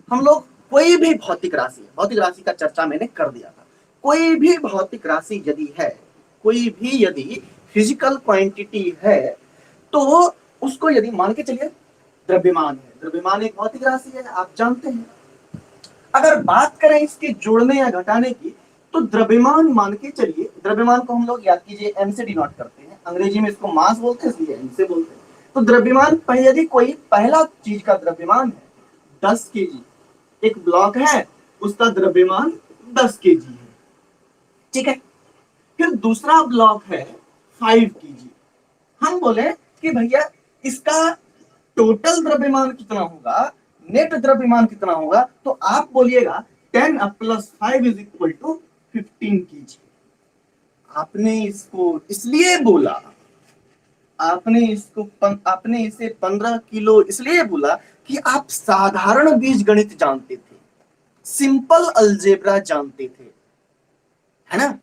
हम लोग कोई भी भौतिक राशि का चर्चा मैंने कर दिया था। कोई भी भौतिक राशि यदि है, कोई भी यदि फिजिकल क्वांटिटी है, तो उसको यदि मान के चलिए द्रव्यमान है, द्रव्यमान एक भौतिक राशि है, आप जानते हैं। अगर बात करें इसके जोड़ने या घटाने की, तो द्रव्यमान मान के चलिए, द्रव्यमान को हम लोग याद कीजिए एम से डिनोट करते हैं, अंग्रेजी में इसको मास बोलते हैं, इसलिए एम से बोलते हैं। तो द्रव्यमान यदि कोई पहला चीज का द्रव्यमान है 10 kg, एक ब्लॉक है उसका द्रव्यमान 10 kg है, ठीक है। फिर दूसरा ब्लॉक है 5 kg। हम बोले कि भैया इसका टोटल द्रव्यमान कितना होगा, नेट द्रव्यमान कितना होगा, तो आप बोलिएगा 10 + 5 = 15 kg। आपने इसको इसलिए बोला, आपने इसे 15 किलो इसलिए बोला कि आप साधारण बीजगणित जानते थे, सिंपल अलजेब्रा जानते थे, है ना।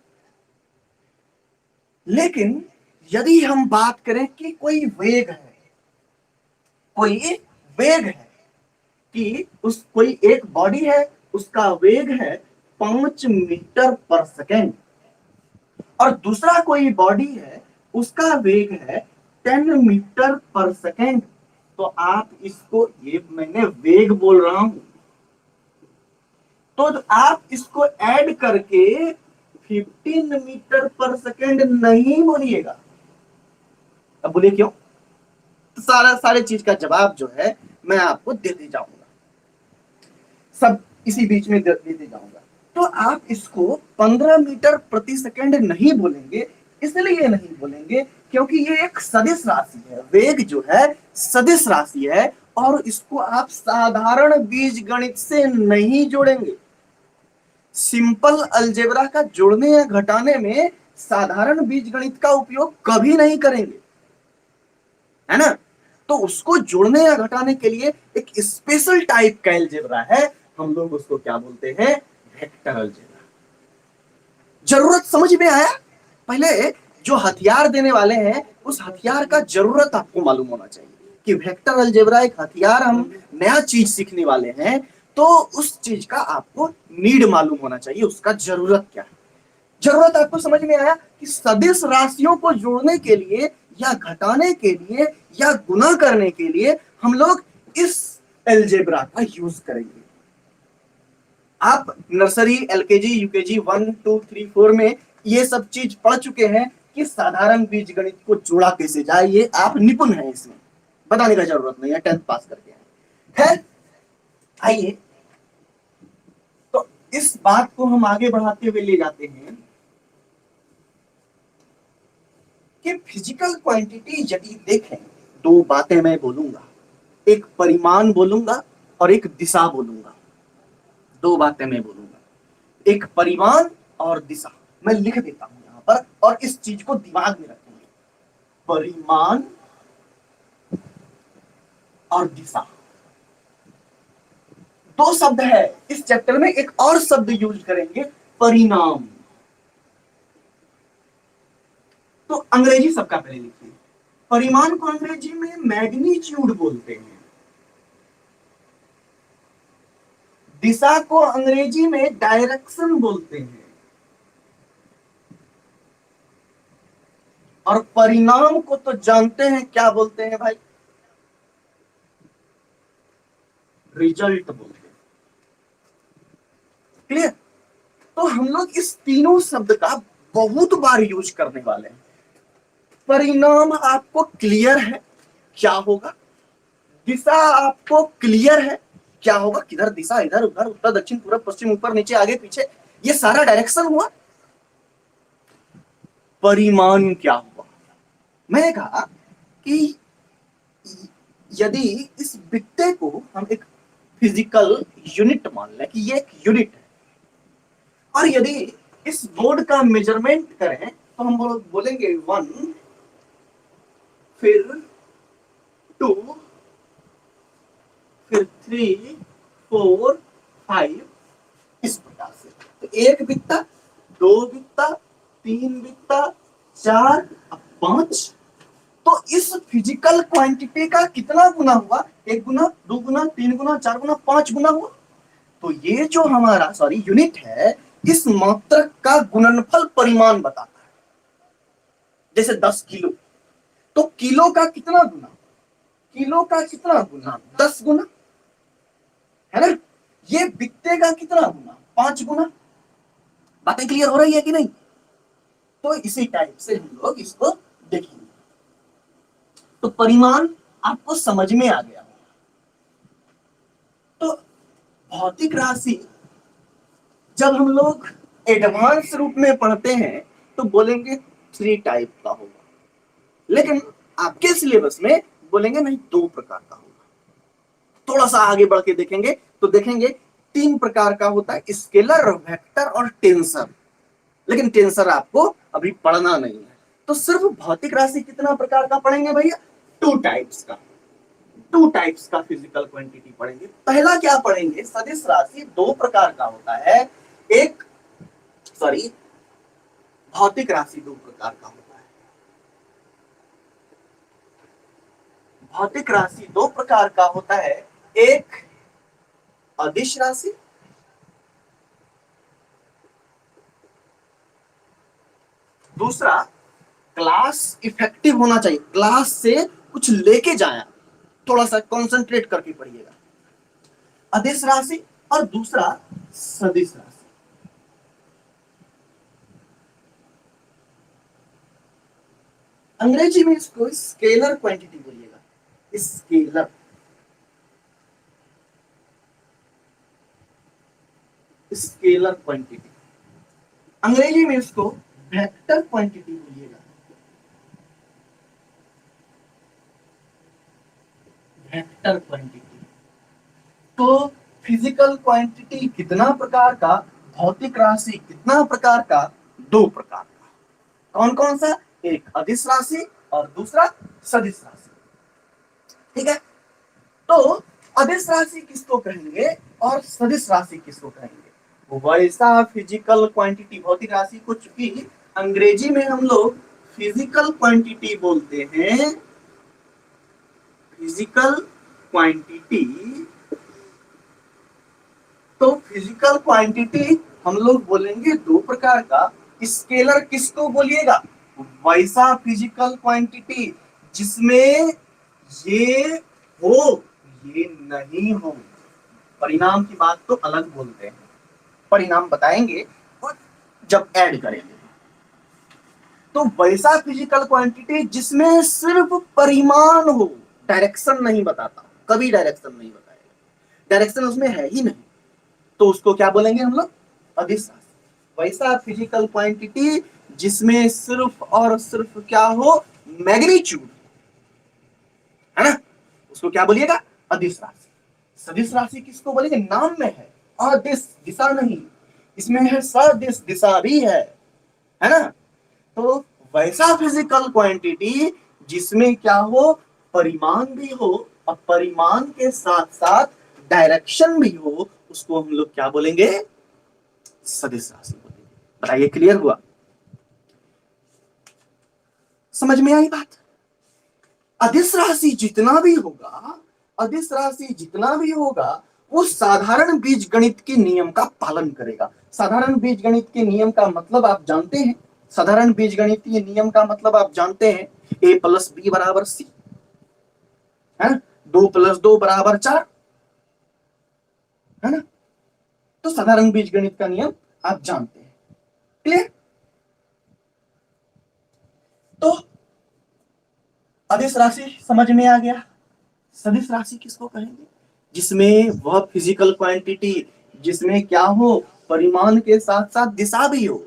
लेकिन यदि हम बात करें कि कोई वेग है, कोई वेग है कि उस कोई एक बॉडी है, उसका वेग है 5 मीटर/सेकेंड, और दूसरा कोई बॉडी है उसका वेग है 10 मीटर/सेकेंड, तो आप इसको, ये मैंने वेग बोल रहा हूं, तो आप इसको ऐड करके 15 मीटर/सेकेंड नहीं बोलिएगा। अब बोलिए क्यों? तो सारे चीज का जवाब जो है मैं आपको देते जाऊंगा, सब इसी बीच में देते जाऊंगा। तो आप इसको 15 मीटर/सेकेंड नहीं बोलेंगे, इसलिए नहीं बोलेंगे क्योंकि ये एक सदिश राशि है, वेग जो है सदिश राशि है, और इसको आप साधारण बीजगणित से नहीं जोड़ेंगे। सिंपल अलजेब्रा का जोड़ने या घटाने में साधारण बीजगणित का उपयोग कभी नहीं करेंगे, है ना। तो उसको जोड़ने या घटाने के लिए एक स्पेशल टाइप का अलजेब्रा है, हम लोग उसको क्या बोलते हैं, वेक्टर अलजेब्रा। जरूरत समझ में आया? पहले जो हथियार देने वाले हैं उस हथियार का जरूरत आपको मालूम होना चाहिए कि वेक्टर अलजेब्रा एक हथियार, हम नया चीज सीखने वाले हैं, तो उस चीज का आपको नीड मालूम होना चाहिए, उसका जरूरत क्या है। जरूरत आपको समझ में आया कि सदिश राशियों को जोड़ने के लिए या घटाने के लिए या गुना करने के लिए हम लोग इस अलजेब्रा का यूज करेंगे। आप नर्सरी, एलकेजी, यूकेजी 1, 2, 3, 4 में ये सब चीज पढ़ चुके हैं कि साधारण बीजगणित को जोड़ा कैसे जाए, ये आप निपुण हैं, इसमें बताने का जरूरत नहीं है, 10th पास करके है। आइए, तो इस बात को हम आगे बढ़ाते हुए ले जाते हैं कि फिजिकल क्वांटिटी यदि देखें, दो बातें मैं बोलूंगा, एक परिमाण बोलूंगा और एक दिशा बोलूंगा। दो बातें मैं बोलूंगा, एक परिमाण और दिशा। मैं लिख देता हूं यहां पर, और इस चीज को दिमाग में रखेंगे, परिमाण और दिशा। दो शब्द है इस चैप्टर में, एक और शब्द यूज करेंगे, परिणाम। तो अंग्रेजी सबका पहले लिखिए। परिमाण को अंग्रेजी में मैग्नीट्यूड बोलते हैं, दिशा को अंग्रेजी में डायरेक्शन बोलते हैं, और परिणाम को तो जानते हैं क्या बोलते हैं भाई, रिजल्ट बोलते हैं। क्लियर? तो हम लोग इस तीनों शब्द का बहुत बार यूज करने वाले हैं। परिणाम आपको क्लियर है क्या होगा, दिशा आपको क्लियर है क्या होगा, किधर दिशा, इधर उधर, उत्तर दक्षिण पूर्व पश्चिम, ऊपर नीचे आगे पीछे, ये सारा डायरेक्शन हुआ। परिमाण क्या हुआ? मैंने कहा कि यदि इस बित्ते को हम एक फिजिकल यूनिट मान लें कि ये एक यूनिट है, और यदि इस बोर्ड का मेजरमेंट करें तो हम बोलेंगे 1, फिर 2, फिर 3, 4, 5, इस प्रकार से। तो एक बित्ता, दो बित्ता, तीन बित्ता, 4, 5। तो इस फिजिकल क्वांटिटी का कितना गुना हुआ? 1 गुना, 2 गुना, 3 गुना, 4 गुना, 5 गुना हुआ। तो ये जो हमारा यूनिट है, इस मात्रक का गुणनफल परिमाण बताता है। जैसे 10 किलो, तो किलो का कितना गुना, किलो का कितना गुना, 10 गुना, है ना। ये बिकते का कितना गुना, 5 गुना। बातें क्लियर हो रही है कि नहीं। तो इसी टाइप से हम लोग इसको देखेंगे। तो परिमाण आपको समझ में आ गया। तो भौतिक राशि जब हम लोग एडवांस रूप में पढ़ते हैं तो बोलेंगे 3 टाइप का होगा, लेकिन आपके सिलेबस में बोलेंगे नहीं 2 प्रकार का होगा। थोड़ा सा आगे बढ़ के देखेंगे तो देखेंगे 3 प्रकार का होता है, स्केलर, वेक्टर और टेंसर। लेकिन टेंसर आपको अभी पढ़ना नहीं है। तो सिर्फ भौतिक राशि कितना प्रकार का पढ़ेंगे भैया, 2 टाइप्स का। 2 टाइप्स का फिजिकल क्वांटिटी पढ़ेंगे। पहला क्या पढ़ेंगे, सदिश राशि 2 प्रकार का होता है। एक भौतिक राशि 2 प्रकार का होता है। भौतिक राशि 2 प्रकार का होता है। एक अदिश राशि, दूसरा क्लास इफेक्टिव होना चाहिए, क्लास से कुछ लेके जाए, थोड़ा सा कंसंट्रेट करके पढ़िएगा। अदिश राशि और दूसरा सदिश राशि। अंग्रेजी में इसको स्केलर क्वांटिटी बोलिएगा, स्केलर, स्केलर क्वांटिटी। अंग्रेजी में इसको वेक्टर क्वांटिटी बोलिएगा, वेक्टर क्वांटिटी। तो फिजिकल क्वांटिटी कितना प्रकार का, भौतिक राशि कितना प्रकार का, 2 प्रकार का। कौन कौन सा, एक अदिश राशि और दूसरा सदिश राशि। ठीक है। तो अदिश राशि किसको कहेंगे और सदिश राशि किसको कहेंगे। वैसा फिजिकल क्वांटिटी, भौतिक राशि को चूंकि अंग्रेजी में हम लोग फिजिकल क्वांटिटी बोलते हैं, फिजिकल क्वांटिटी। तो फिजिकल क्वांटिटी हम लोग बोलेंगे 2 प्रकार का। स्केलर किसको बोलिएगा, वैसा फिजिकल क्वांटिटी जिसमें ये हो ये नहीं हो। परिणाम की बात तो अलग बोलते हैं, परिणाम बताएंगे और जब ऐड करेंगे। तो वैसा फिजिकल क्वांटिटी जिसमें सिर्फ परिमाण हो, डायरेक्शन नहीं बताता, कभी डायरेक्शन नहीं बताएगा, डायरेक्शन उसमें है ही नहीं, तो उसको क्या बोलेंगे हम लोग, अदिश राशि। वैसा फिजिकल क्वांटिटी जिसमें सिर्फ और सिर्फ क्या हो, मैग्नीट्यूड, है ना, उसको क्या बोलिएगा, अदिश राशि। सदिश राशि किसको बोलेंगे, नाम में है अदिश, दिशा नहीं, इसमें है सदिश, दिशा भी है ना। तो वैसा फिजिकल क्वांटिटी जिसमें क्या हो, परिमाण भी हो और परिमाण के साथ साथ डायरेक्शन भी हो, उसको हम लोग क्या बोलेंगे, सदिश राशि बोलेंगे। बताइए, क्लियर हुआ, समझ में आई बात। अदिश राशि जितना भी होगा, अदिश राशि जितना भी होगा वो साधारण बीजगणित के नियम का पालन करेगा। साधारण बीजगणित के नियम का मतलब आप जानते हैं, साधारण बीजगणितीय नियम का मतलब आप जानते हैं, a + b = c, है ना, 2 + 2 = 4, है ना। तो साधारण बीजगणित का नियम आप जानते हैं, क्लियर। तो अदिश राशि समझ में आ गया। सदिश राशि किसको कहेंगे, जिसमें वह फिजिकल क्वांटिटी जिसमें क्या हो, परिमाण के साथ साथ दिशा भी हो,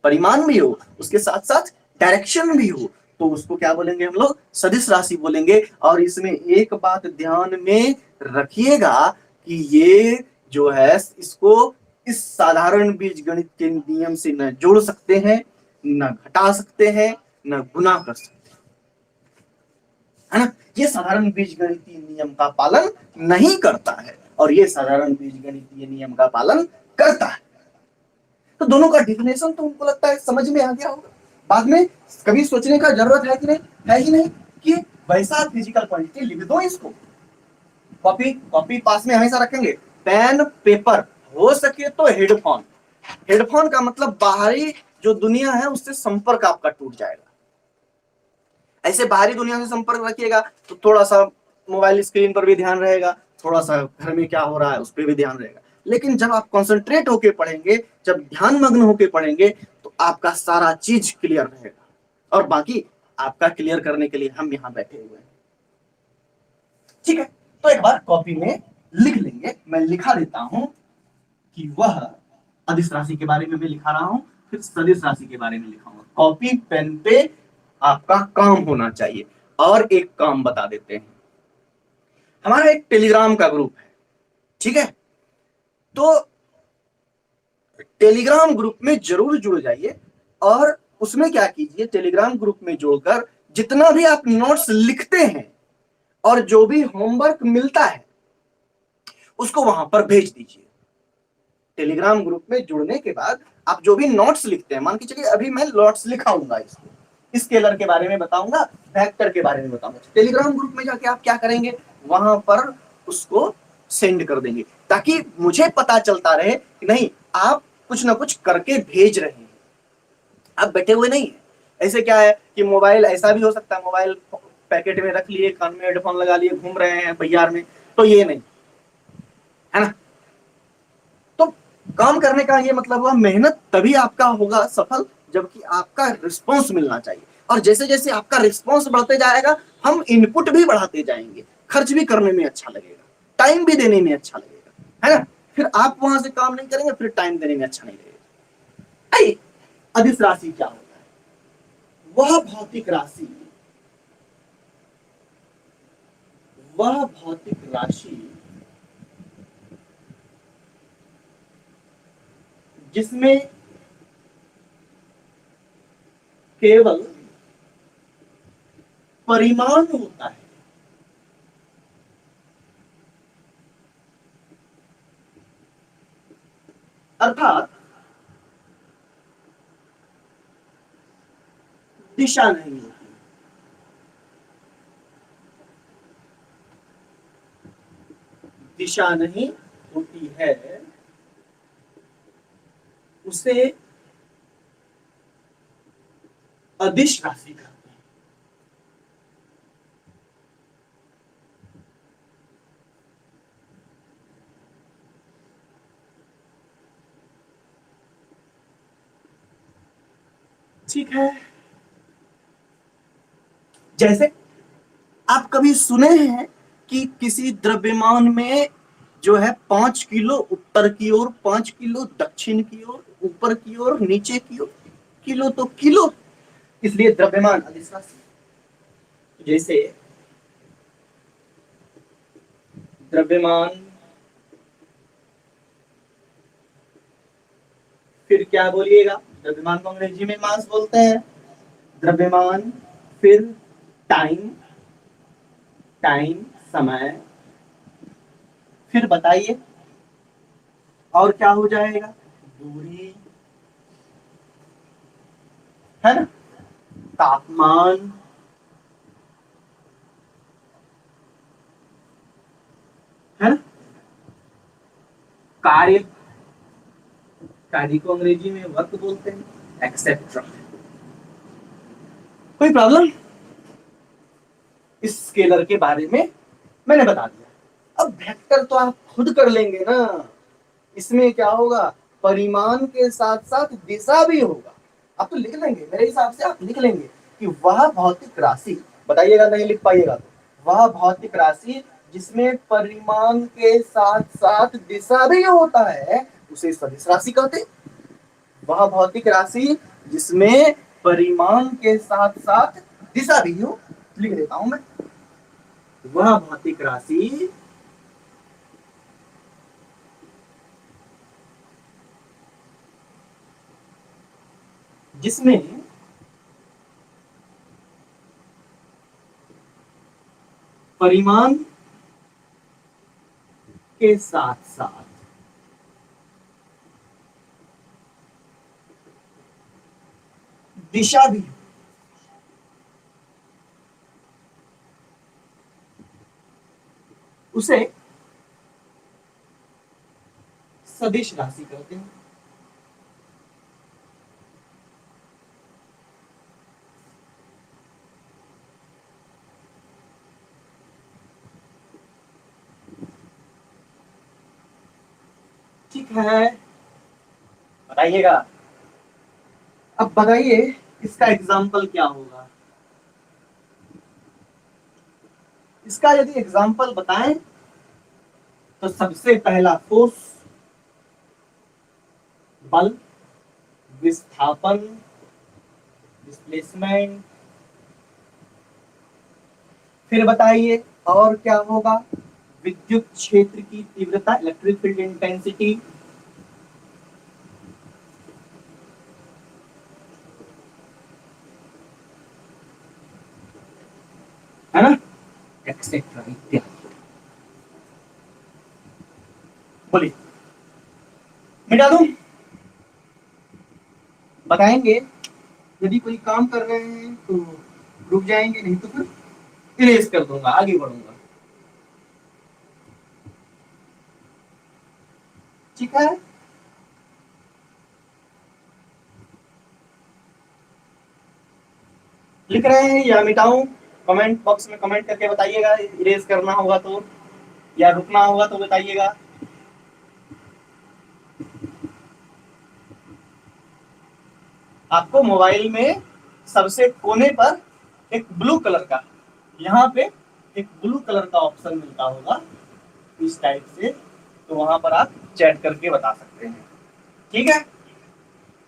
परिमाण भी हो, उसके साथ साथ डायरेक्शन भी हो, तो उसको क्या बोलेंगे हम लोग, सदिश राशि बोलेंगे। और इसमें एक बात ध्यान में रखिएगा कि ये जो है इसको इस साधारण बीजगणित के नियम से न जोड़ सकते हैं, न घटा सकते हैं, न गुना कर सकते हैं, है ना। ये साधारण बीजगणितीय नियम का पालन नहीं करता है और ये साधारण बीजगणितीय नियम का पालन करता है। तो दोनों का डिफिनेशन तो उनको लगता है समझ में आ गया होगा। बाद में कभी सोचने का जरूरत है कि नहीं, है ही नहीं कि वैसा फिजिकल क्वांटिटी लिख दो, इसको कॉपी कॉपी पास में हमेशा रखेंगे, पेन पेपर, हो सके तो हेडफोन। हेडफोन का मतलब बाहरी जो दुनिया है उससे संपर्क आपका टूट जाएगा। ऐसे बाहरी दुनिया से संपर्क रखिएगा तो थोड़ा सा मोबाइल स्क्रीन पर भी ध्यान रहेगा, थोड़ा सा घर में क्या हो रहा है उस पर भी ध्यान रहेगा। लेकिन जब आप कॉन्सेंट्रेट होके पढ़ेंगे, जब ध्यान मग्न होके पढ़ेंगे, तो आपका सारा चीज क्लियर रहेगा। और बाकी आपका क्लियर करने के लिए हम यहाँ बैठे हुए हैं। ठीक है, तो एक बार कॉपी में लिख लेंगे। मैं लिखा देता हूं कि वह अदिश राशि के बारे में मैं लिखा रहा हूं, फिर सदिश राशि के बारे में लिखाऊंगा। कॉपी पेन पे आपका काम होना चाहिए। और एक काम बता देते हैं, हमारा एक टेलीग्राम का ग्रुप है, ठीक है? तो टेलीग्राम ग्रुप में जरूर जुड़ जाइए। और उसमें क्या कीजिए, टेलीग्राम ग्रुप में जुड़कर जितना भी आप नोट्स लिखते हैं और जो भी होमवर्क मिलता है उसको वहां पर भेज दीजिए। टेलीग्राम ग्रुप में जुड़ने के बाद आप जो भी नोट्स लिखते हैं, मान के चलिए अभी मैं नोट्स लिखाऊंगा, इसको स्केलर के बारे में बताऊंगा, वेक्टर के बारे में बताऊंगा। टेलीग्राम ग्रुप में जाके आप क्या करेंगे, वहां पर उसको सेंड कर देंगे, ताकि मुझे पता चलता रहे कि नहीं आप कुछ ना कुछ करके भेज रहे हैं, आप बैठे हुए नहीं है। ऐसे क्या है कि मोबाइल, ऐसा भी हो सकता है मोबाइल पैकेट में रख लिए, कान में हेडफोन लगा लिए, घूम रहे हैं बाजार में, तो ये नहीं है ना। तो काम करने का ये मतलब हुआ, मेहनत तभी आपका होगा सफल जबकि आपका रिस्पॉन्स मिलना चाहिए। और जैसे जैसे आपका रिस्पॉन्स बढ़ते जाएगा, हम इनपुट भी बढ़ाते जाएंगे, खर्च भी करने में अच्छा लगेगा, टाइम भी देने में अच्छा लगेगा, है ना। फिर आप वहां से काम नहीं करेंगे, फिर टाइम देने में अच्छा नहीं लगेगा। आइए, अदिश राशि क्या होता है? वह भौतिक राशि, वह भौतिक राशि जिसमें केवल परिमाण होता है, अर्थात दिशा नहीं होती। दिशा नहीं होती है, उसे अदिश राशि कहते हैं। ठीक है, जैसे आप कभी सुने हैं कि किसी द्रव्यमान में जो है 5 किलो उत्तर की ओर, 5 किलो दक्षिण की ओर, ऊपर की ओर, नीचे की ओर, किलो तो किलो, इसलिए द्रव्यमान अदिश राशि। जैसे द्रव्यमान, फिर क्या बोलिएगा, द्रव्यमान को अंग्रेजी में मास बोलते हैं। द्रव्यमान, फिर टाइम, टाइम समय, फिर बताइए और क्या हो जाएगा, दूरी, है ना, तापमान, है ना, कार्य, कार्य को अंग्रेजी में वक्त बोलते हैं, एक्सेट्रा। कोई प्रॉब्लम? इस स्केलर के बारे में मैंने बता दिया। अब वेक्टर तो आप खुद कर लेंगे ना, इसमें क्या होगा, परिमाण के साथ साथ दिशा भी होगा। आप तो लिख लेंगे, मेरे हिसाब से आप लिख लेंगे कि वह भौतिक राशि, बताइएगा नहीं लिख पाइएगा तो, वह भौतिक राशि जिसमें परिमाण के साथ साथ दिशा भी होता है उसे सदिश राशि कहते हैं। वह भौतिक राशि जिसमें परिमाण के साथ साथ दिशा भी हो, लिख देता हूं मैं, वह भौतिक राशि जिसमें परिमाण के साथ साथ दिशा भी, उसे सदिश राशि कहते हैं। ठीक है, बताइएगा। अब बताइए इसका एग्जाम्पल क्या होगा। इसका यदि एग्जाम्पल बताएं तो सबसे पहला फोर्स, बल, विस्थापन, डिस्प्लेसमेंट। फिर बताइए और क्या होगा। विद्युत क्षेत्र की तीव्रता, इलेक्ट्रिक फील्ड इंटेंसिटी। है ना, एक्सेट्रा इत्यादि। बोलिए, मिटा दूं? बताएंगे। यदि कोई काम कर रहे हैं तो रुक जाएंगे, नहीं तो फिर इरेज कर दूंगा, आगे बढ़ूंगा। ठीक है, लिख रहे हैं या मिटाऊं? कमेंट बॉक्स में कमेंट करके बताइएगा। इरेज करना होगा तो या रुकना होगा तो बताइएगा। आपको मोबाइल में सबसे कोने पर एक ब्लू कलर का, यहाँ पे एक ब्लू कलर का ऑप्शन मिलता होगा इस टाइप से, तो वहां पर आप चैट करके बता सकते हैं। ठीक है,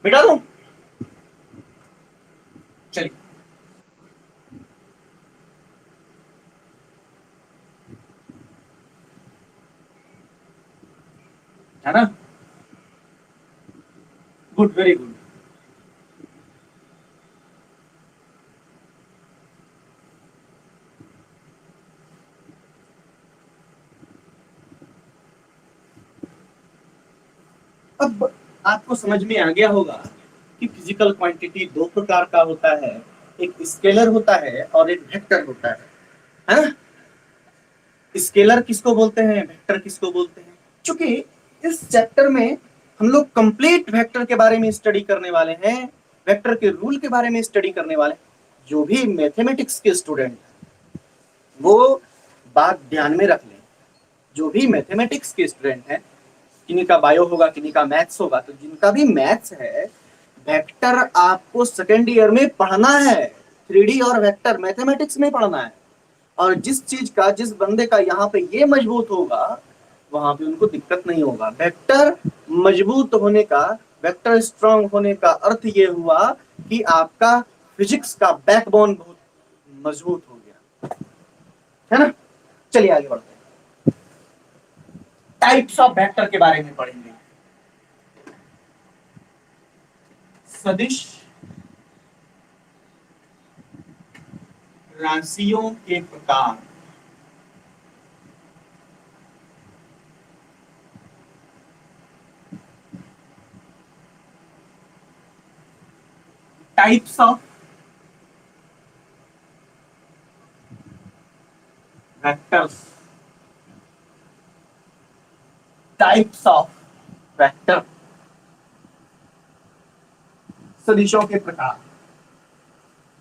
मिटा दूं? चलिए, है ना, गुड, वेरी गुड। अब आपको समझ में आ गया होगा कि फिजिकल क्वांटिटी दो प्रकार का होता है, एक स्केलर होता है और एक वेक्टर होता है ना। स्केलर किसको बोलते हैं, वेक्टर किसको बोलते हैं? चूंकि इस चैप्टर में हम लोग कंप्लीट वेक्टर के बारे में स्टडी करने वाले हैं, वेक्टर के रूल के बारे में स्टडी करने वाले हैं। जो भी मैथमेटिक्स के स्टूडेंट वो बात ध्यान में रख लें। जो भी मैथमेटिक्स के स्टूडेंट हैं, किन्हीं का बायो होगा, किन्हीं का मैथ्स होगा, तो जिनका भी मैथ्स है, वेक्टर आपको सेकेंड ईयर में पढ़ना है। 3D और वेक्टर मैथमेटिक्स में पढ़ना है। और जिस चीज का, जिस बंदे का यहाँ पे ये मजबूत होगा, वहां पे उनको दिक्कत नहीं होगा। वेक्टर मजबूत होने का, वेक्टर स्ट्रांग होने का अर्थ ये हुआ कि आपका फिजिक्स का बैकबोन बहुत मजबूत हो गया, है ना। चलिए आगे बढ़ते हैं। टाइप्स ऑफ वेक्टर के बारे में पढ़ेंगे। सदिश राशियों के प्रकार। Types of vectors. Types of vector, सदिशों के प्रकार।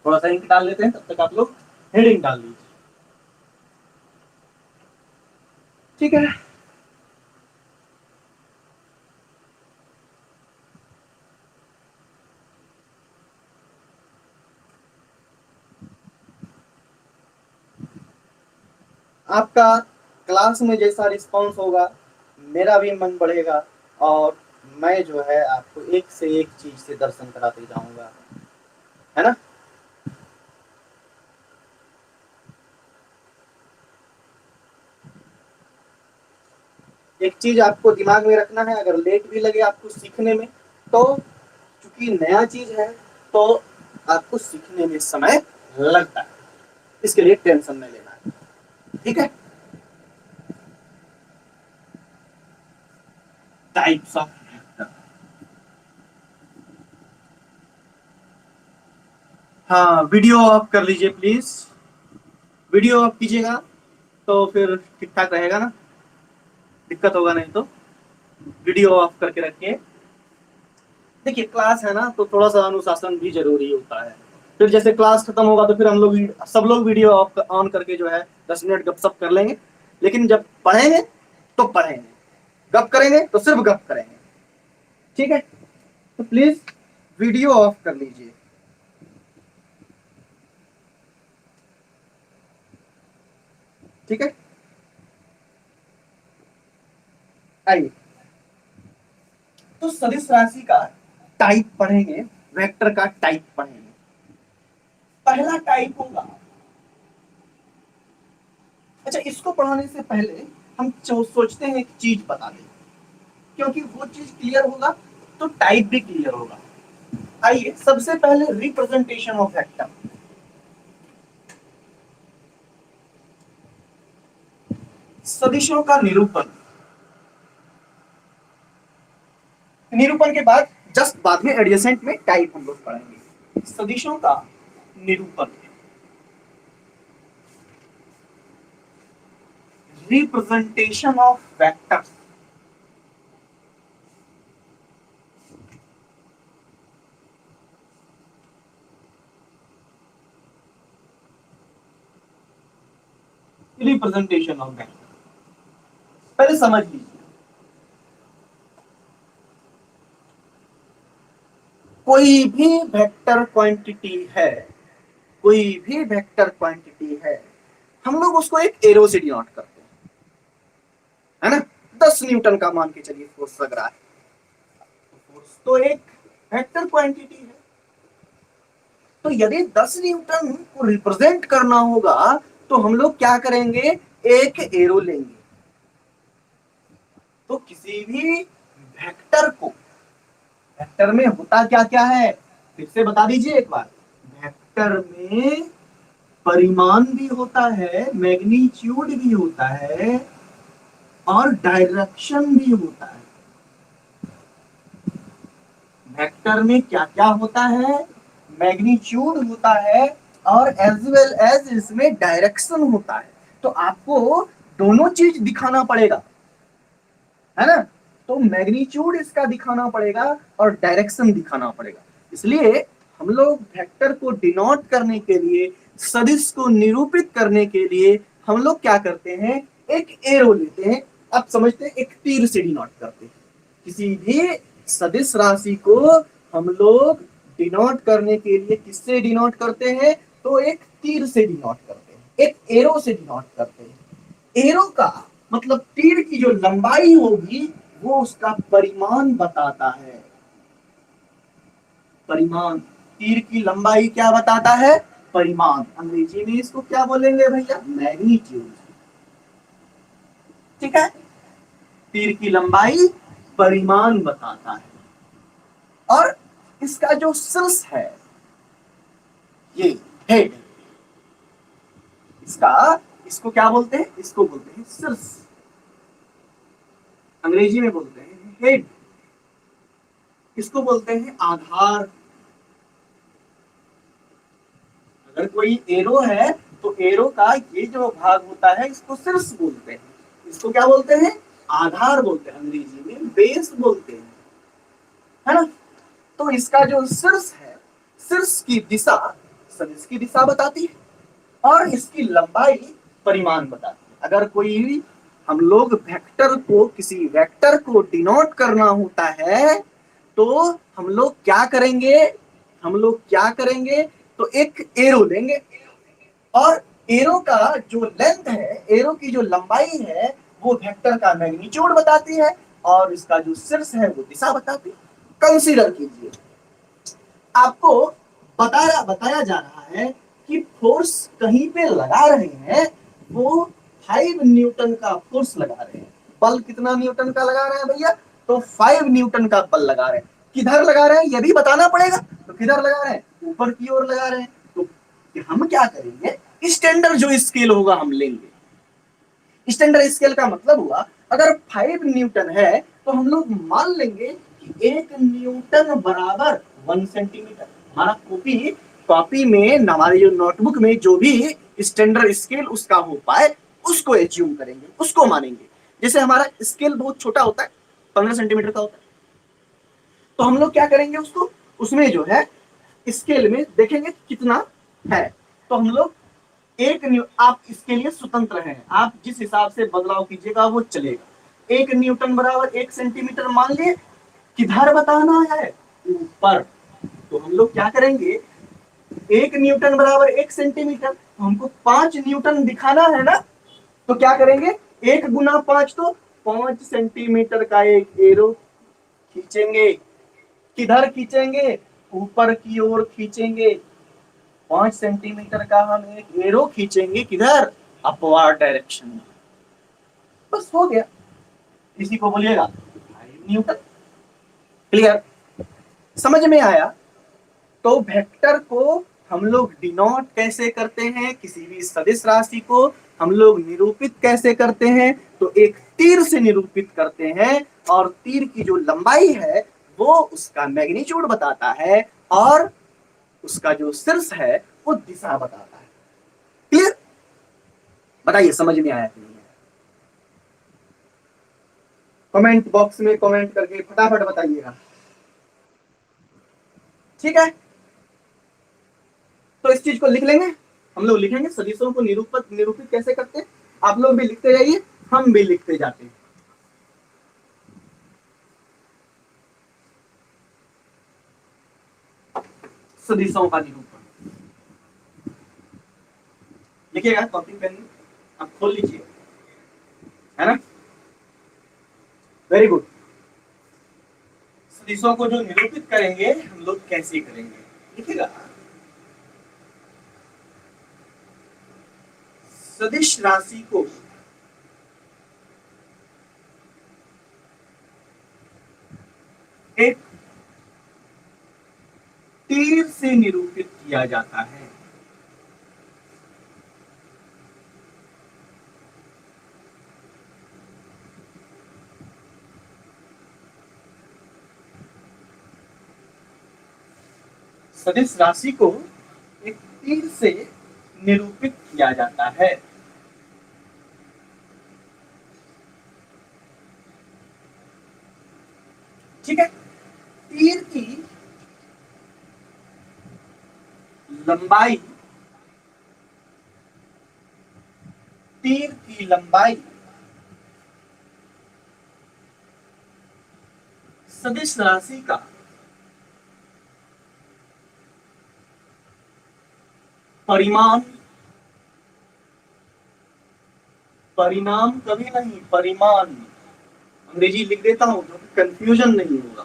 थोड़ा सा इंक डाल लेते हैं, तब तक आप लोग हेडिंग डाल लीजिए। ठीक है, आपका क्लास में जैसा रिस्पांस होगा, मेरा भी मन बढ़ेगा और मैं जो है आपको एक से एक चीज से दर्शन कराते जाऊंगा, है ना। एक चीज आपको दिमाग में रखना है, अगर लेट भी लगे आपको सीखने में, तो चूंकि नया चीज है तो आपको सीखने में समय लगता है, इसके लिए टेंशन नहीं लेना है। ठीक है, टाइप्स ऑफ, हाँ वीडियो ऑफ कर लीजिए प्लीज। वीडियो ऑफ कीजिएगा तो फिर ठीक ठाक रहेगा ना, दिक्कत होगा नहीं तो। वीडियो ऑफ करके रखें। देखिए क्लास है ना, तो थोड़ा सा अनुशासन भी जरूरी होता है। फिर जैसे क्लास खत्म होगा तो फिर हम लोग सब लोग वीडियो ऑफ ऑन करके जो है 10 मिनट गपशप कर लेंगे। लेकिन जब पढ़ेंगे तो पढ़ेंगे, गप करेंगे तो सिर्फ गप करेंगे। ठीक है, तो प्लीज वीडियो ऑफ कर लीजिए। ठीक है, आइए तो सदिश राशि का टाइप पढ़ेंगे, वेक्टर का टाइप पढ़ेंगे। पहला टाइप होगा, अच्छा इसको पढ़ाने से पहले हम सोचते हैं एक चीज बता दें, क्योंकि वो चीज क्लियर होगा तो टाइप भी क्लियर होगा। आइए सबसे पहले रिप्रेजेंटेशन ऑफ वेक्टर, सदिशों का निरूपण। निरूपण के बाद जस्ट बाद में एडजेसेंट में टाइप हम लोग पढ़ेंगे। सदिशों का निरूपण, representation of vectors. Representation of vector पहले समझ लीजिए। कोई भी वेक्टर क्वांटिटी है, कोई भी वेक्टर क्वांटिटी है, हम लोग उसको एक एरो से डिनोट करते हैं, है ना। 10 न्यूटन का मान के चलिए फोर्स लग रहा है, फोर्स तो एक वेक्टर क्वांटिटी है। तो यदि 10 न्यूटन को रिप्रेजेंट करना होगा तो हम लोग क्या करेंगे, एक एरो लेंगे। तो किसी भी वेक्टर को, वेक्टर में होता क्या क्या है फिर से बता दीजिए एक बार। वेक्टर में परिमाण भी होता है, मैग्नीट्यूड भी होता है और डायरेक्शन भी होता है। वेक्टर में क्या क्या होता है, मैग्नीट्यूड होता है और एज वेल एज इसमें डायरेक्शन होता है। तो आपको दोनों चीज दिखाना पड़ेगा, है ना। तो मैग्नीट्यूड इसका दिखाना पड़ेगा और डायरेक्शन दिखाना पड़ेगा। इसलिए हम लोग वेक्टर को डिनोट करने के लिए, सदिश को निरूपित करने के लिए हम लोग क्या करते हैं, एक एरो लेते हैं। आप समझते हैं, एक तीर से डिनोट करते हैं। किसी भी सदिश राशि को हम लोग डिनोट करने के लिए किससे डिनोट करते हैं, तो एक तीर से डिनोट करते हैं, एक एरो से डिनोट करते हैं। एरो का मतलब तीर की जो लंबाई होगी वो उसका परिमाण बताता है। परिमाण, तीर की लंबाई क्या बताता है, परिमाण। अंग्रेजी में इसको क्या बोलेंगे भैया, मैग्नीट्यूड। ठीक है, तीर की लंबाई परिमाण बताता है। और इसका जो शीर्ष है, ये हेड, इसको क्या बोलते हैं, इसको बोलते हैं शीर्ष। अंग्रेजी में बोलते हैं हेड। इसको बोलते हैं आधार। अगर कोई एरो है तो एरो का ये जो भाग होता है इसको शीर्ष बोलते हैं। इसको क्या बोलते हैं, आधार बोलते हैं, अंग्रेजी में बेस बोलते हैं, है ना। तो इसका जो शीर्ष है, शीर्ष की दिशा सदिश की दिशा बताती है और इसकी लंबाई परिमाण बताती है। अगर कोई हम लोग वेक्टर को, किसी वेक्टर को डिनोट करना होता है तो हम लोग क्या करेंगे, हम लोग क्या करेंगे, तो एक एरो लेंगे और एरो का जो लेंथ है, एरो की जो लंबाई है वो वेक्टर का मैग्नीट्यूड बताती है और इसका जो शीर्ष है वो दिशा बताती है। कंसीडर कीजिए, आपको बताया जा रहा है कि फोर्स कहीं पे लगा रहे हैं, वो 5 न्यूटन का फोर्स लगा रहे हैं। बल कितना न्यूटन का लगा रहे हैं भैया, तो 5 न्यूटन का बल लगा रहे हैं। किधर लगा रहे हैं ये भी बताना पड़ेगा, तो किधर लगा रहे हैं, ऊपर की ओर लगा रहे हैं। तो हम क्या करेंगे, स्टैंडर्ड जो स्केल होगा हम लेंगे। स्टैंडर्ड स्केल का मतलब हुआ, अगर 5 न्यूटन है तो हम लोग मान लेंगे कि 1 न्यूटन बराबर 1 सेंटीमीटर। हमारा कॉपी में, हमारे जो नोटबुक में जो भी स्टैंडर्ड स्केल उसका हो पाए उसको एज्यूम करेंगे, उसको मानेंगे। जैसे हमारा स्केल बहुत छोटा होता है, 15 सेंटीमीटर का होता है। तो हम लोग क्या करेंगे, उसको उसमें जो है स्केल में देखेंगे कितना है। तो हम लोग आप इसके लिए स्वतंत्र हैं, आप जिस हिसाब से बदलाव कीजिएगा वो चलेगा। 1 न्यूटन बराबर 1 सेंटीमीटर मान लिए, किधर बताना है, ऊपर। तो हम लोग क्या करेंगे, 1 न्यूटन बराबर 1 सेंटीमीटर, तो हमको 5 न्यूटन दिखाना है ना। तो क्या करेंगे, 1 गुना 5, तो 5 सेंटीमीटर का एक एरो खींचेंगे। किधर खींचेंगे, ऊपर की ओर खींचेंगे। 5 सेंटीमीटर का हम एक एरो खींचेंगे, किधर, अपवार्ड डायरेक्शन में। बस हो गया, इसी को बोलिएगा 5 न्यूटन। क्लियर, समझ में आया। तो वेक्टर को हम लोग डिनोट कैसे करते हैं, किसी भी सदिश राशि को हम लोग निरूपित कैसे करते हैं, तो एक तीर से निरूपित करते हैं, और तीर की जो लंबाई है वो उसका मैग्नीट्यूड बताता है, और उसका जो शीर्ष है वो दिशा बताता है। क्लियर, बताइए समझ में आया कि नहीं? कमेंट बॉक्स में कमेंट करके फटाफट बताइएगा, ठीक है। तो इस चीज को लिख लेंगे, हम लोग लिखेंगे सदिशों को निरूपित निरूपित कैसे करते हैं। आप लोग भी लिखते जाइए, हम भी लिखते जाते हैं। सदिशों का निरूपण लिखिएगा, कॉपी पेन आप खोल लीजिए, है ना। Very good. सदिशों को जो निरूपित करेंगे हम लोग कैसे करेंगे, लिखिएगा। सदिश राशि को एक तीर से निरूपित किया जाता है। सदिश राशि को एक तीर से निरूपित किया जाता है। ठीक है, तीर की लंबाई, तीर की लंबाई सदिश राशि का परिमाण, परिणाम कभी नहीं, परिमाण। अंग्रेजी लिख देता हूं तो कंफ्यूजन नहीं होगा,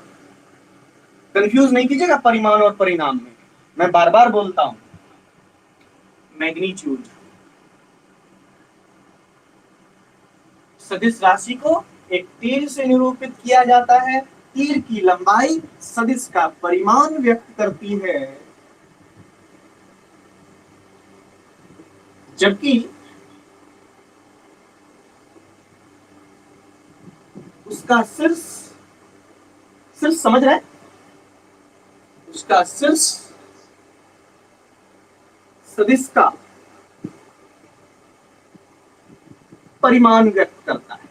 कंफ्यूज नहीं कीजिएगा परिमाण और परिणाम में, मैं बार बार बोलता हूं। मैग्नीट्यूड, सदिश राशि को एक तीर से निरूपित किया जाता है। तीर की लंबाई सदिश का परिमाण व्यक्त करती है, जबकि उसका शीर्ष, शीर्ष समझ रहे हैं, उसका शीर्ष सदिश का परिमाण व्यक्त करता है।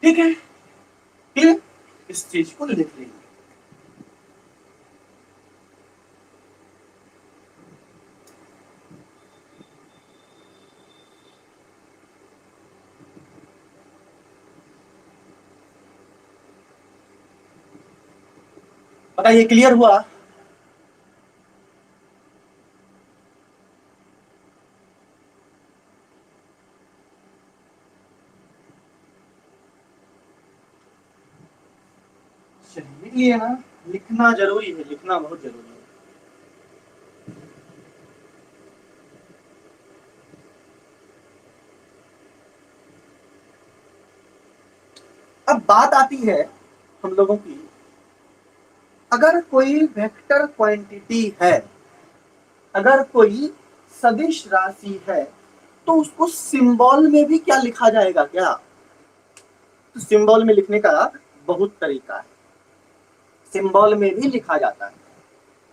ठीक है, क्लियर, इस चीज को लिख लेंगे। बताइए क्लियर हुआ। चलिए ना, लिखना जरूरी है, लिखना बहुत जरूरी है। अब बात आती है हम लोगों की, अगर कोई वेक्टर क्वांटिटी है, अगर कोई सदिश राशि है, तो उसको सिंबल में भी क्या लिखा जाएगा क्या। तो सिंबल में लिखने का बहुत तरीका है, सिंबल में भी लिखा जाता है।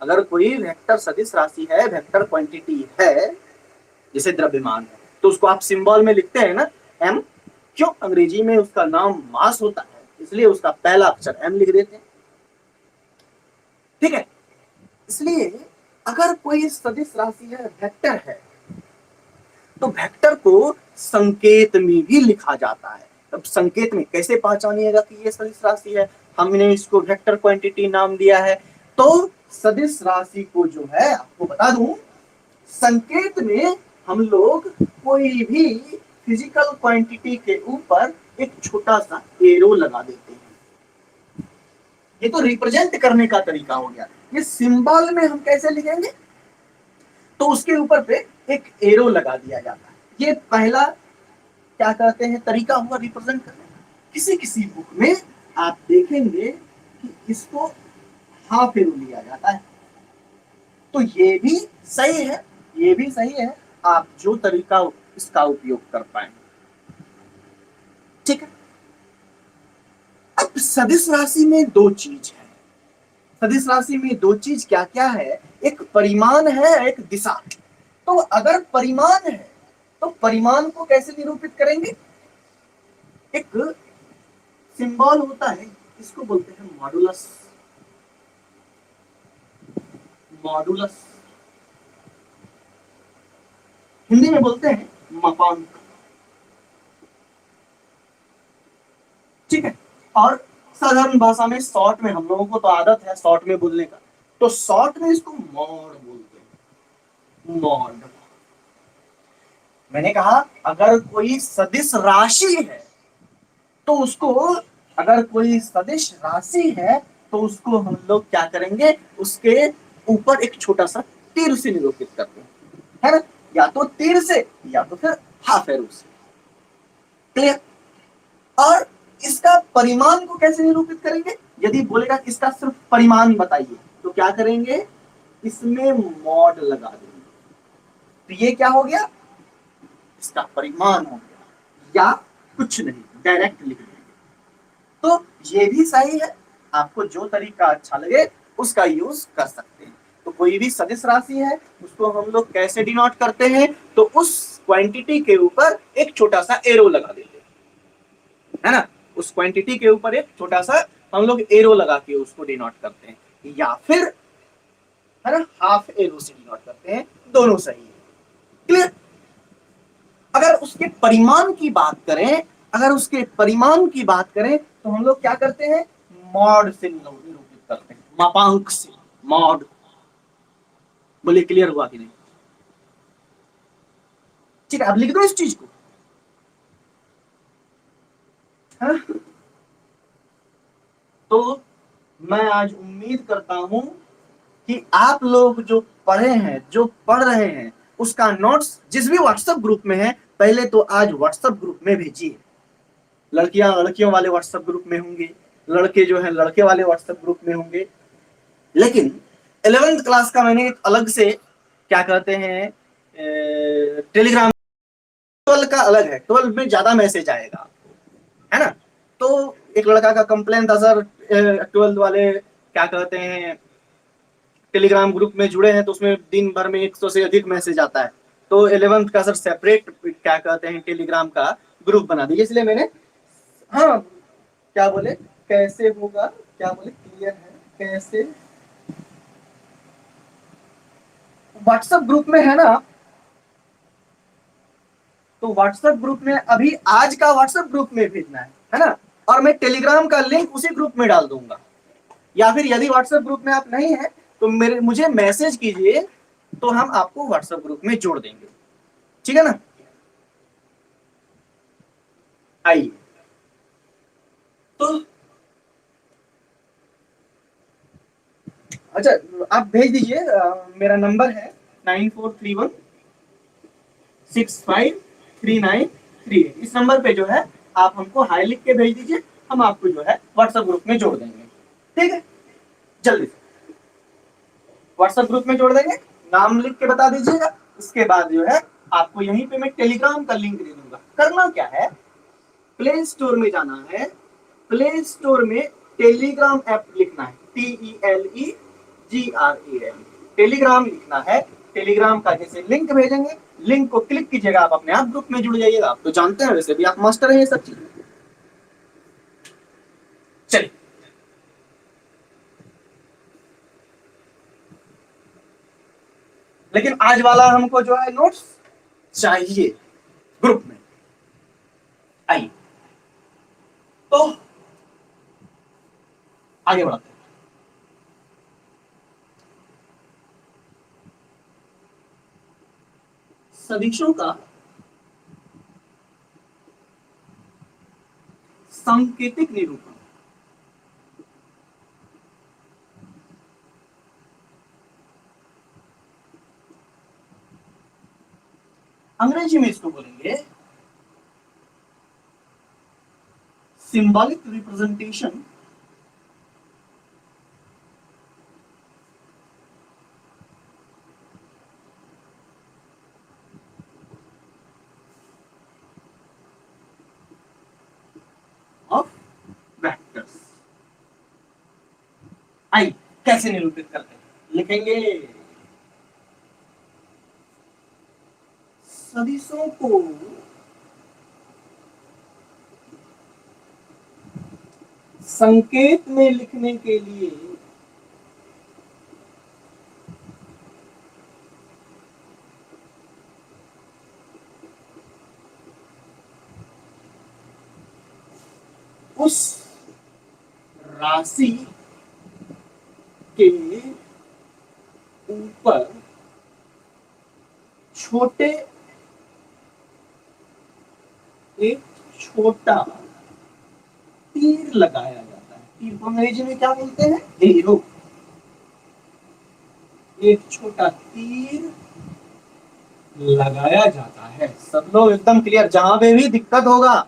अगर कोई वेक्टर सदिश राशि है, वेक्टर क्वांटिटी है, जैसे द्रव्यमान है, तो उसको आप सिंबल में लिखते हैं ना एम, क्यों? अंग्रेजी में उसका नाम मास होता है, इसलिए उसका पहला अक्षर एम लिख देते हैं। ठीक है, इसलिए अगर कोई सदिश राशि है, वेक्टर है, तो वेक्टर को संकेत में भी लिखा जाता है। अब संकेत में कैसे पहचानिएगा कि ये सदिश राशि है? हमने इसको वेक्टर क्वांटिटी नाम दिया है, तो सदिश राशि को जो है आपको बता दूं, संकेत में हम लोग कोई भी फिजिकल क्वांटिटी के ऊपर एक छोटा सा एरो लगा देते हैं। ये तो रिप्रेजेंट करने का तरीका हो गया। ये सिंबल में हम कैसे लिखेंगे? तो उसके ऊपर पे एक एरो लगा दिया जाता है। ये पहला क्या कहते हैं तरीका हुआ रिप्रेजेंट करने का। किसी किसी बुक में आप देखेंगे कि इसको हाफ एरो लिया जाता है, तो ये भी सही है, ये भी सही है, आप जो तरीका इसका उपयोग कर पाए। ठीक है, अब सदिश राशि में दो चीज है। सदिश राशि में दो चीज क्या क्या है? एक परिमाण है, एक दिशा। तो अगर परिमाण है तो परिमाण को कैसे निरूपित करेंगे? एक सिंबल होता है, इसको बोलते हैं मॉडुलस। मॉडुलस हिंदी में बोलते हैं मापांक। ठीक है, और साधारण भाषा में शॉर्ट में, हम लोगों को तो आदत है शॉर्ट में बोलने का, तो शॉर्ट में इसको मॉड बोलते हैं। मॉड। मैंने कहा अगर कोई सदिश राशि है तो उसको, अगर कोई सदिश राशि है तो उसको हम लोग क्या करेंगे? उसके ऊपर एक छोटा सा तीर से निरूपित करते हैं, है ना? या तो तीर से या तो फिर हाफ एरो से। क्लियर? और इसका परिमाण को कैसे निरूपित करेंगे? यदि बोलेगा कि इसका सिर्फ परिमाण बताइए, तो क्या करेंगे? इसमें मॉड लगा देंगे। तो ये क्या हो गया? इसका परिमाण हो गया, या कुछ नहीं, डायरेक्ट लिख देंगे। तो ये भी सही है, आपको जो तरीका अच्छा लगे उसका यूज कर सकते हैं। तो कोई भी सदिश राशि है उसको हम लोग कैसे डिनोट करते हैं? तो उस क्वांटिटी के ऊपर एक छोटा सा एरो लगा देते हैं, है ना? उस क्वांटिटी के ऊपर एक छोटा सा हम लोग एरो लगा के उसको डिनोट करते हैं, या फिर, है ना, हाफ एरो से डिनोट करते हैं। दोनों सही है। क्लियर? अगर उसके परिमाण की बात करें, अगर उसके परिमाण की बात करें तो हम लोग क्या करते हैं? मॉड से निरूपित करते हैं, मापांक से। मॉड। बोले क्लियर हुआ कि नहीं? ठीक है, अब लिख दो इस चीज को, है ना? तो मैं आज उम्मीद करता हूं कि आप लोग जो पढ़े हैं, जो पढ़ रहे हैं, उसका नोट्स जिस भी व्हाट्सएप ग्रुप में है, पहले तो आज व्हाट्सएप ग्रुप में भेजिए। लड़कियां लड़कियों वाले व्हाट्सएप ग्रुप में होंगे, लड़के जो है लड़के वाले व्हाट्सएप ग्रुप में होंगे। लेकिन 11th क्लास का मैंने एक अलग से, क्या कहते हैं, टेलीग्राम। 12 का अलग है, 12 में ज्यादा मैसेज आएगा, है ना? तो एक लड़का का कंप्लेन था, सर 12 वाले क्या कहते हैं टेलीग्राम ग्रुप में जुड़े हैं तो उसमें दिन भर में 100 से अधिक मैसेज आता है, तो 11th का सर सेपरेट क्या कहते हैं टेलीग्राम का ग्रुप बना दीजिए। इसलिए मैंने, हाँ, क्या बोले, कैसे होगा, क्या बोले, क्लियर है कैसे? व्हाट्सएप ग्रुप में है ना? तो व्हाट्सएप ग्रुप में अभी आज का व्हाट्सएप ग्रुप में भेजना है ना? और मैं टेलीग्राम का लिंक उसी ग्रुप में डाल दूंगा। या फिर यदि व्हाट्सएप ग्रुप में आप नहीं है तो मुझे मैसेज कीजिए, तो हम आपको व्हाट्सएप ग्रुप में जोड़ देंगे। ठीक है ना? आइए, तो अच्छा, आप भेज दीजिए। मेरा नंबर है 9431653938। इस नंबर पे जो है आप हमको हाई लिख के भेज दीजिए, हम आपको जो है व्हाट्सएप ग्रुप में जोड़ देंगे। ठीक है, जल्दी से व्हाट्सएप ग्रुप में जोड़ देंगे। नाम लिख के बता दीजिएगा। उसके बाद जो है आपको यहीं पे मैं टेलीग्राम का लिंक दे दूंगा। करना क्या है, प्ले स्टोर में जाना है, प्ले स्टोर में टेलीग्राम ऐप लिखना है, TELEGRAM। टेलीग्राम लिखना है, टेलीग्राम का जैसे लिंक भेजेंगे, लिंक को क्लिक कीजिएगा, आप अपने आप ग्रुप में जुड़ जाइएगा। आप तो जानते हैं, वैसे भी आप मास्टर हैं ये सब चीजें। चलिए, लेकिन आज वाला हमको जो है नोट्स चाहिए ग्रुप में। आइए तो आगे बढ़ते हैं। सदिशों का सांकेतिक निरूपण। अंग्रेजी में इसको बोलेंगे सिंबॉलिक रिप्रेजेंटेशन ऑफ वेक्टर्स। आई कैसे निरूपित करते हैं, लिखेंगे सदिशों को संकेत में लिखने के लिए उस राशि के ऊपर छोटे एक छोटा तीर लगाया जाता है। तीर को अंग्रेजी में क्या बोलते हैं? एरो। एक छोटा तीर लगाया जाता है। सब लोग एकदम क्लियर? जहां पे भी दिक्कत होगा,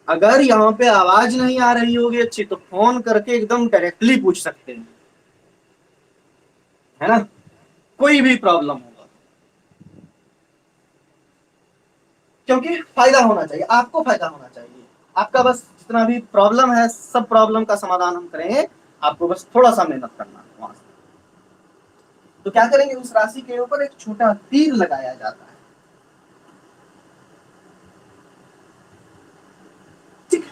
अगर यहाँ पे आवाज नहीं आ रही होगी अच्छी, तो फोन करके एकदम डायरेक्टली पूछ सकते हैं, है ना? कोई भी प्रॉब्लम होगा, क्योंकि फायदा होना चाहिए, आपको फायदा होना चाहिए। आपका बस जितना भी प्रॉब्लम है, सब प्रॉब्लम का समाधान हम करेंगे, आपको बस थोड़ा सा मेहनत करना है वहां से। तो क्या करेंगे, उस राशि के ऊपर एक छोटा तीर लगाया जाता है। ठीक है?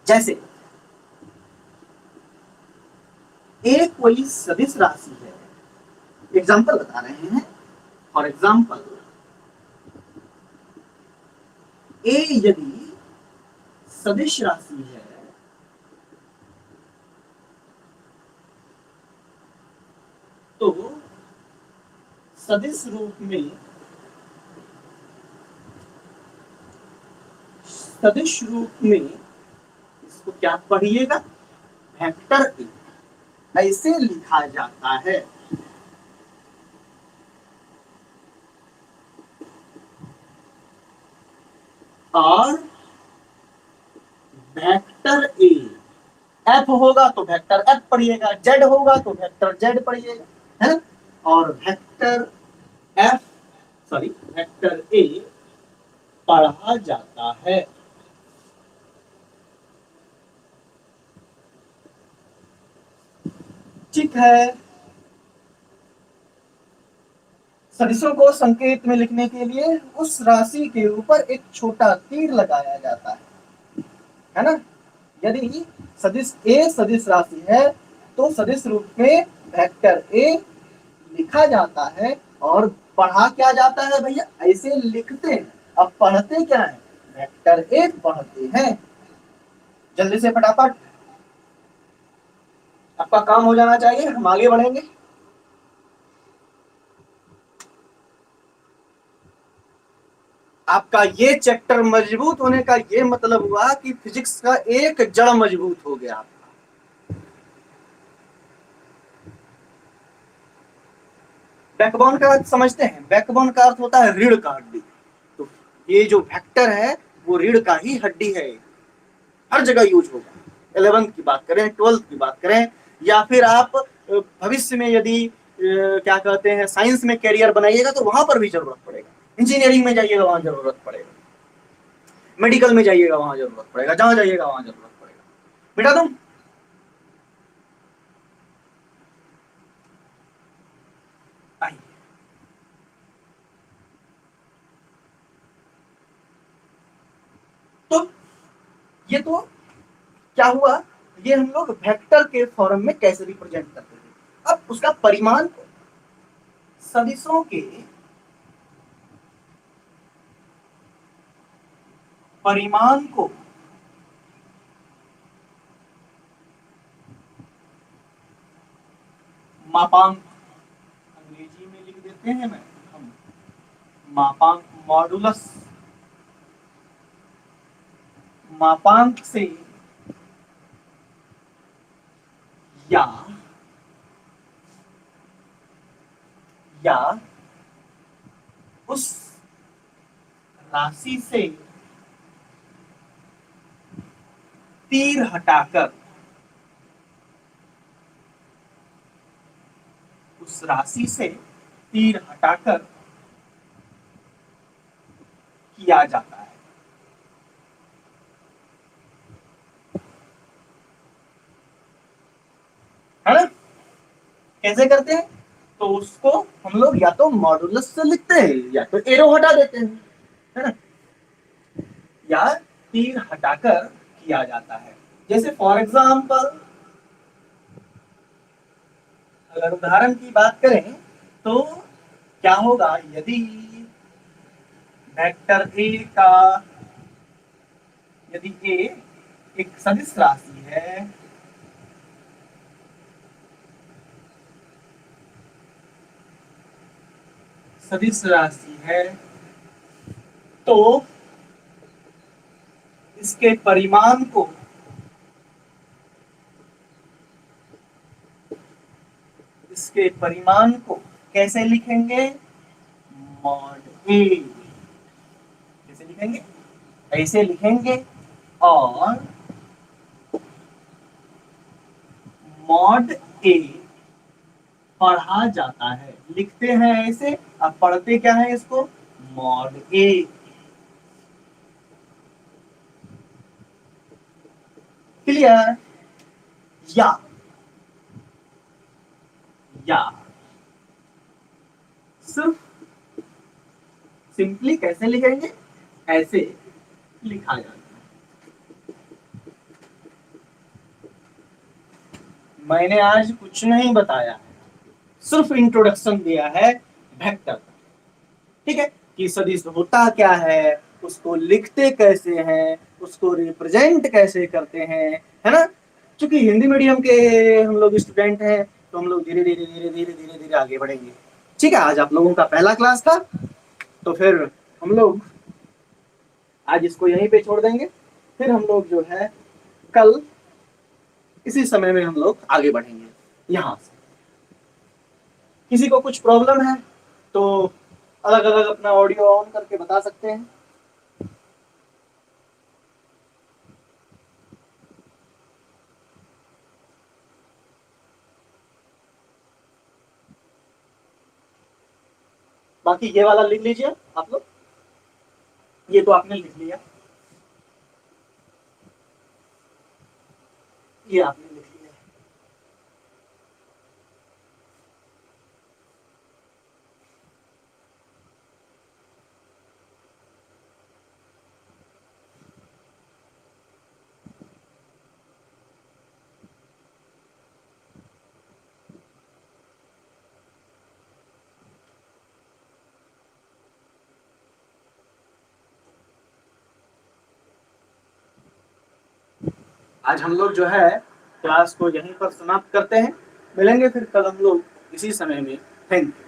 जैसे एक कोई सदिश राशि है, एग्जाम्पल बता रहे हैं। फॉर एग्जाम्पल, ए यदि सदिश राशि है तो सदिश रूप में, सदिश रूप में इसको क्या पढ़िएगा, वेक्टर ए ऐसे लिखा जाता है। और वेक्टर ए एफ होगा तो वेक्टर एफ पढ़िएगा, जेड होगा तो वेक्टर जेड पढ़िएगा, है ना? और vector F, sorry vector A पढ़ा जाता है। ठीक है? सदिशों को संकेत में लिखने के लिए उस राशि के ऊपर एक छोटा तीर लगाया जाता है ना? यदि सदिश ए सदिश राशि है तो सदिश रूप में वेक्टर ए लिखा जाता है और पढ़ा क्या जाता है भैया? ऐसे लिखते हैं। अब पढ़ते क्या है? वेक्टर ए पढ़ते हैं। जल्दी से फटाफट, आपका काम हो जाना चाहिए, हम आगे बढ़ेंगे। आपका ये चैप्टर मजबूत होने का ये मतलब हुआ कि फिजिक्स का एक जड़ मजबूत हो गया। बैकबोन का अर्थ समझते हैं? बैकबोन का अर्थ होता है रीढ़ का हड्डी। तो ये जो वेक्टर है वो रीढ़ का ही हड्डी है, हर जगह यूज होगा। 11th की बात करें, 12th की बात करें, या फिर आप भविष्य में यदि क्या कहते हैं साइंस में कैरियर बनाइएगा तो वहां पर भी जरूरत पड़ेगा। इंजीनियरिंग में जाइएगा वहां जरूरत पड़ेगा, मेडिकल में जाइएगा वहां जरूरत पड़ेगा, जहां जाइएगा वहां जरूरत पड़ेगा। बेटा तुम आइए, तो ये तो क्या हुआ, ये हम लोग वेक्टर के फॉर्म में कैसे रिप्रेजेंट करते थे। अब उसका परिमाण को सदिशों के परिमाण को मापांक, अंग्रेजी में लिख देते हैं मैं हम, मापांक, मॉडुलस, मापांक से या या उस राशि से तीर हटाकर, उस राशि से तीर हटाकर किया जाता है ना। कैसे करते हैं, तो उसको हम लोग या तो मॉडुलस से लिखते हैं या तो एरो हटा देते हैं, है ना, या तीर हटाकर किया जाता है। जैसे फॉर एग्जाम्पल अगर उदाहरण की बात करें तो क्या होगा, यदि वेक्टर ए का, यदि ए एक सदिश राशि है, सदिश राशि है, तो इसके परिमाण को, इसके परिमाण को कैसे लिखेंगे, मॉड ए, कैसे लिखेंगे, ऐसे लिखेंगे, और मॉड ए पढ़ा जाता है, लिखते हैं ऐसे, अब पढ़ते क्या है इसको, मॉड ए। क्लियर। या या सिर्फ सिंपली कैसे लिखेंगे, ऐसे लिखा जाता है। मैंने आज कुछ नहीं बताया है, सिर्फ इंट्रोडक्शन दिया है वेक्टर, ठीक है, कि सदिश होता क्या है, उसको लिखते कैसे हैं, उसको रिप्रेजेंट कैसे करते हैं, है ना। क्योंकि हिंदी मीडियम के हम लोग स्टूडेंट हैं, तो हम लोग धीरे धीरे धीरे धीरे धीरे धीरे आगे बढ़ेंगे। ठीक है, आज आप लोगों का पहला क्लास था, तो फिर हम लोग आज इसको यहीं पे छोड़ देंगे, फिर हम लोग जो है कल इसी समय में हम लोग आगे बढ़ेंगे यहाँ से। किसी को कुछ प्रॉब्लम है तो अलग अलग अपना ऑडियो ऑन करके बता सकते हैं। बाकी ये वाला लिख लीजिए आप लोग, ये तो आपने लिख लिया, ये आपने लिख लिया। आज हम लोग जो है क्लास को यहीं पर समाप्त करते हैं, मिलेंगे फिर कल हम लोग इसी समय में। Thank you.